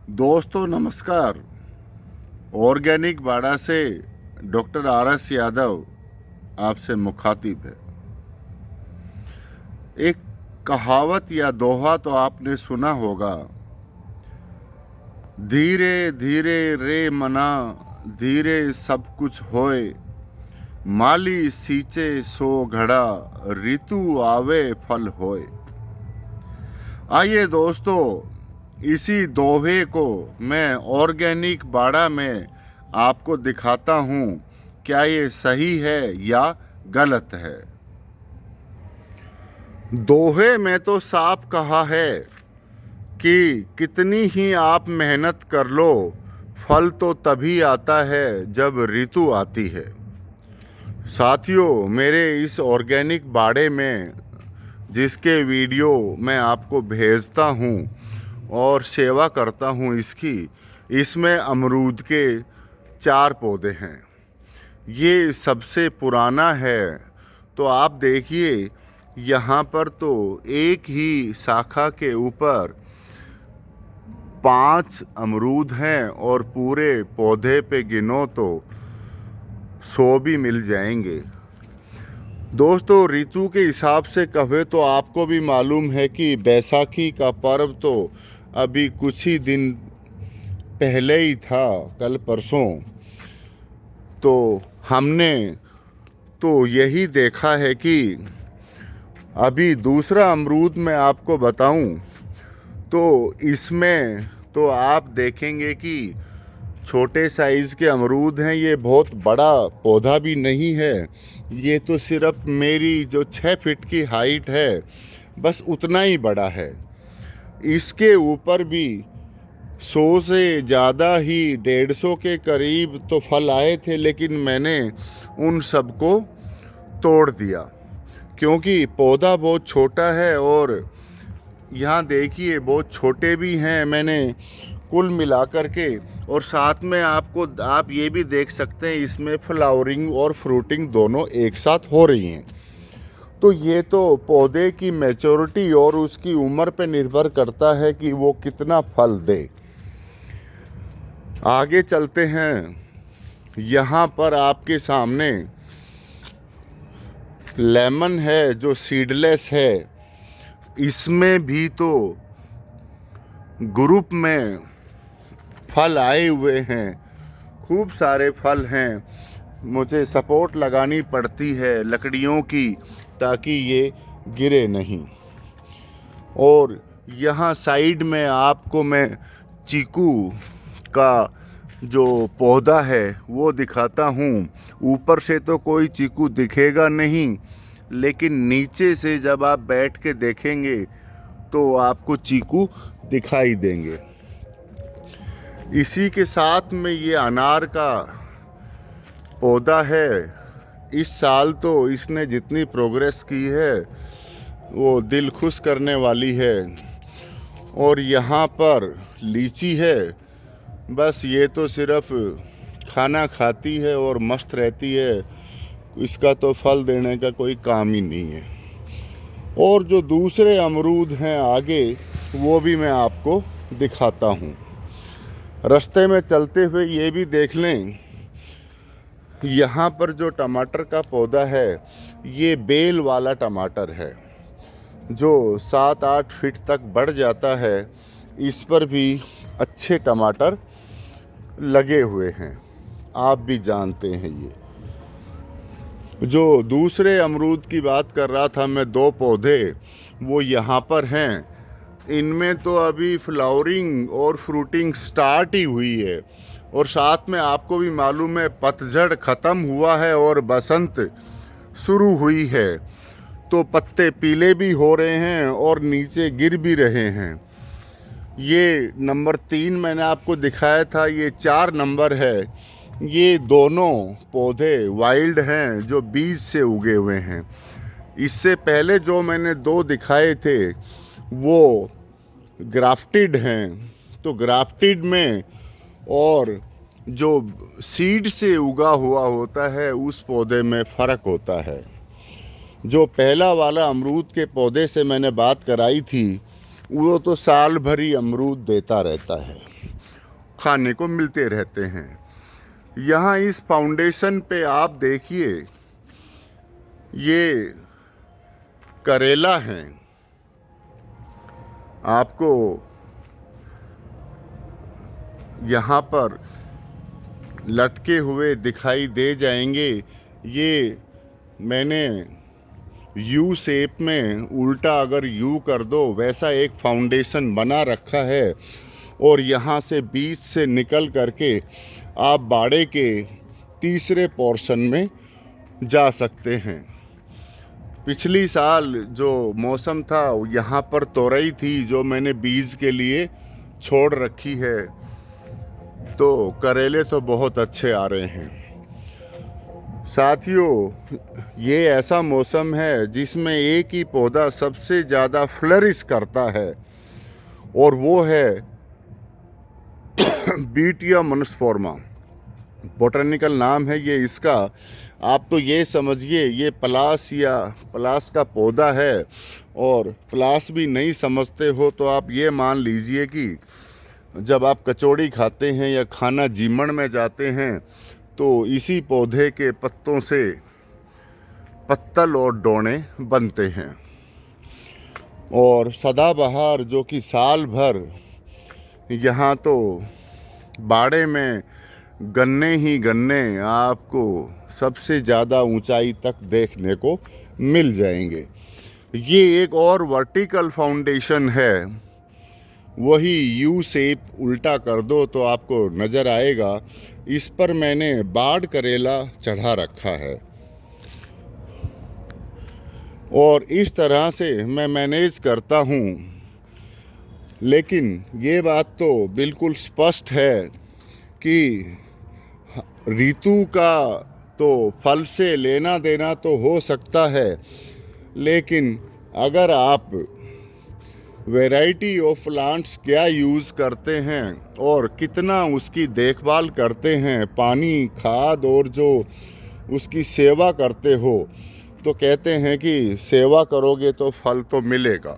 दोस्तों नमस्कार। ऑर्गेनिक बाड़ा से डॉक्टर RS यादव आपसे मुखातिब है। एक कहावत या दोहा तो आपने सुना होगा, धीरे धीरे रे मना धीरे सब कुछ होए, माली सींचे सो घड़ा ऋतु आवे फल होए। आइए दोस्तों, इसी दोहे को मैं ऑर्गेनिक बाड़ा में आपको दिखाता हूँ, क्या ये सही है या गलत है। दोहे में तो साफ कहा है कि कितनी ही आप मेहनत कर लो, फल तो तभी आता है जब ऋतु आती है। साथियों, मेरे इस ऑर्गेनिक बाड़े में जिसके वीडियो मैं आपको भेजता हूँ और सेवा करता हूँ इसमें अमरूद के 4 पौधे हैं। ये सबसे पुराना है। तो आप देखिए, यहाँ पर तो एक ही शाखा के ऊपर 5 अमरूद हैं और पूरे पौधे पे गिनो तो 100 भी मिल जाएंगे। दोस्तों, ऋतु के हिसाब से कहे तो आपको भी मालूम है कि बैसाखी का पर्व तो अभी कुछ ही दिन पहले ही था, कल परसों। तो हमने तो यही देखा है कि अभी दूसरा अमरूद मैं आपको बताऊं तो इसमें तो आप देखेंगे कि छोटे साइज़ के अमरूद हैं। ये बहुत बड़ा पौधा भी नहीं है, ये तो सिर्फ मेरी जो 6 फीट की हाइट है बस उतना ही बड़ा है। इसके ऊपर भी 100 से ज़्यादा ही 150 के करीब तो फल आए थे, लेकिन मैंने उन सबको तोड़ दिया क्योंकि पौधा बहुत छोटा है। और यहाँ देखिए, बहुत छोटे भी हैं मैंने कुल मिलाकर के। और साथ में आप ये भी देख सकते हैं, इसमें फ्लावरिंग और फ्रूटिंग दोनों एक साथ हो रही हैं। तो ये तो पौधे की मैच्योरिटी और उसकी उम्र पे निर्भर करता है कि वो कितना फल दे। आगे चलते हैं। यहाँ पर आपके सामने लेमन है जो सीडलेस है। इसमें भी तो ग्रुप में फल आए हुए हैं, खूब सारे फल हैं। मुझे सपोर्ट लगानी पड़ती है लकड़ियों की ताकि ये गिरे नहीं। और यहाँ साइड में आपको मैं चीकू का जो पौधा है वो दिखाता हूँ। ऊपर से तो कोई चीकू दिखेगा नहीं, लेकिन नीचे से जब आप बैठ के देखेंगे तो आपको चीकू दिखाई देंगे। इसी के साथ में ये अनार का पौधा है। इस साल तो इसने जितनी प्रोग्रेस की है वो दिल खुश करने वाली है। और यहाँ पर लीची है, बस ये तो सिर्फ खाना खाती है और मस्त रहती है, इसका तो फल देने का कोई काम ही नहीं है। और जो दूसरे अमरूद हैं आगे, वो भी मैं आपको दिखाता हूँ। रास्ते में चलते हुए ये भी देख लें, यहाँ पर जो टमाटर का पौधा है ये बेल वाला टमाटर है जो 7-8 फीट तक बढ़ जाता है। इस पर भी अच्छे टमाटर लगे हुए हैं, आप भी जानते हैं। ये जो दूसरे अमरूद की बात कर रहा था मैं, 2 पौधे वो यहाँ पर हैं। इनमें तो अभी फ्लावरिंग और फ्रूटिंग स्टार्ट ही हुई है। और साथ में आपको भी मालूम है, पतझड़ ख़त्म हुआ है और बसंत शुरू हुई है। तो पत्ते पीले भी हो रहे हैं और नीचे गिर भी रहे हैं। ये नंबर 3 मैंने आपको दिखाया था, ये 4 नंबर है। ये दोनों पौधे वाइल्ड हैं जो बीज से उगे हुए हैं। इससे पहले जो मैंने 2 दिखाए थे वो ग्राफ्टेड हैं। तो ग्राफ्टेड में और जो सीड से उगा हुआ होता है उस पौधे में फ़र्क होता है। जो पहला वाला अमरूद के पौधे से मैंने बात कराई थी वो तो साल भर ही अमरूद देता रहता है। खाने को मिलते रहते हैं। यहाँ इस फाउंडेशन पे आप देखिए, ये करेला हैं, आपको यहाँ पर लटके हुए दिखाई दे जाएंगे। ये मैंने यू शेप में उल्टा अगर यू कर दो वैसा एक फाउंडेशन बना रखा है, और यहाँ से बीच से निकल करके आप बाड़े के तीसरे पोर्शन में जा सकते हैं। पिछली साल जो मौसम था यहाँ पर तोरई थी जो मैंने बीज के लिए छोड़ रखी है, तो करेले तो बहुत अच्छे आ रहे हैं। साथियों, ये ऐसा मौसम है जिसमें एक ही पौधा सबसे ज़्यादा फ्लरिश करता है, और वो है बीटिया मोनोस्पोरमा। बोटैनिकल नाम है ये इसका। आप तो ये समझिए ये पलास का पौधा है, और पलास भी नहीं समझते हो तो आप ये मान लीजिए कि जब आप कचौड़ी खाते हैं या खाना जीमण में जाते हैं तो इसी पौधे के पत्तों से पत्तल और डोने बनते हैं। और सदाबहार जो कि साल भर यहाँ तो बाड़े में गन्ने ही गन्ने आपको सबसे ज़्यादा ऊंचाई तक देखने को मिल जाएंगे। ये एक और वर्टिकल फाउंडेशन है, वही यू शेप उल्टा कर दो तो आपको नज़र आएगा। इस पर मैंने बाड़ करेला चढ़ा रखा है, और इस तरह से मैं मैनेज करता हूँ। लेकिन ये बात तो बिल्कुल स्पष्ट है कि ऋतु का तो फल से लेना देना तो हो सकता है, लेकिन अगर आप वैरायटी ऑफ प्लांट्स क्या यूज़ करते हैं और कितना उसकी देखभाल करते हैं, पानी, खाद और जो उसकी सेवा करते हो, तो कहते हैं कि सेवा करोगे तो फल तो मिलेगा।